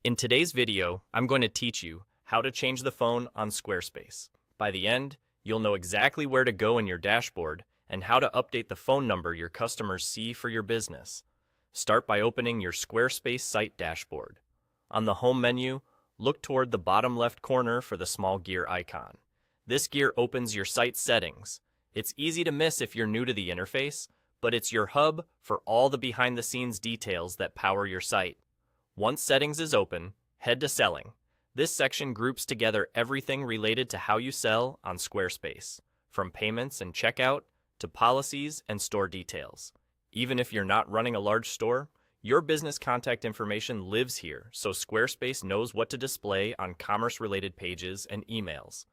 In today's video, I'm going to teach you how to change the phone on Squarespace. By the end, you'll know exactly where to go in your dashboard and how to update the phone number your customers see for your business. Start by opening your Squarespace site dashboard. On the home menu, look toward the bottom left corner for the small gear icon. This gear opens your site settings. It's easy to miss if you're new to the interface, but it's your hub for all the behind-the-scenes details that power your site. Once settings is open, head to Selling. This section groups together everything related to how you sell on Squarespace, from payments and checkout to policies and store details. Even if you're not running a large store, your business contact information lives here, so Squarespace knows what to display on commerce-related pages and emails.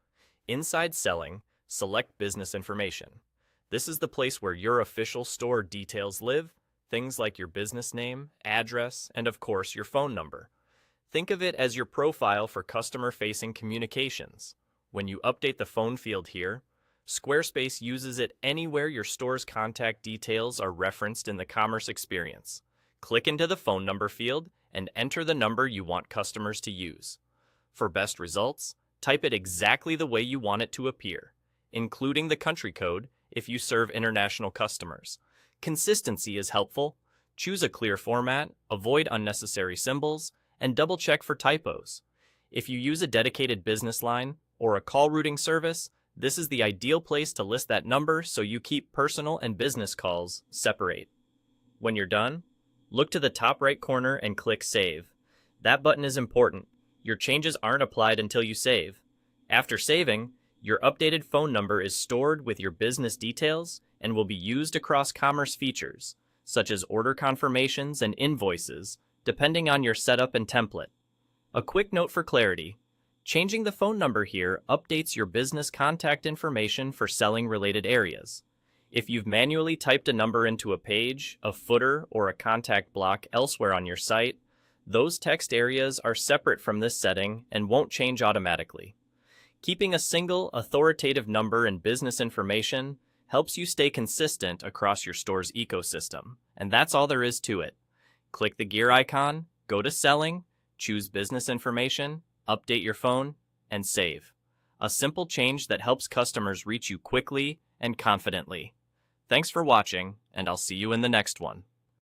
Inside Selling, select Business Information. This is the place where your official store details live, things like your business name, address, and of course your phone number. Think of it as your profile for customer-facing communications. When you update the phone field here, Squarespace uses it anywhere your store's contact details are referenced in the commerce experience. Click into the phone number field and enter the number you want customers to use. For best results, type it exactly the way you want it to appear, including the country code if you serve international customers. Consistency is helpful. Choose a clear format, avoid unnecessary symbols, and double-check for typos. If you use a dedicated business line or a call routing service, this is the ideal place to list that number so you keep personal and business calls separate. When you're done, look to the top right corner and click Save. That button is important. Your changes aren't applied until you save. After saving, your updated phone number is stored with your business details and will be used across commerce features, such as order confirmations and invoices, depending on your setup and template. A quick note for clarity: changing the phone number here updates your business contact information for selling-related areas. If you've manually typed a number into a page, a footer, or a contact block elsewhere on your site, those text areas are separate from this setting and won't change automatically. Keeping a single, authoritative number in business information helps you stay consistent across your store's ecosystem, and that's all there is to it. Click the gear icon, go to Selling, choose Business Information, update your phone, and save. A simple change that helps customers reach you quickly and confidently. Thanks for watching, and I'll see you in the next one.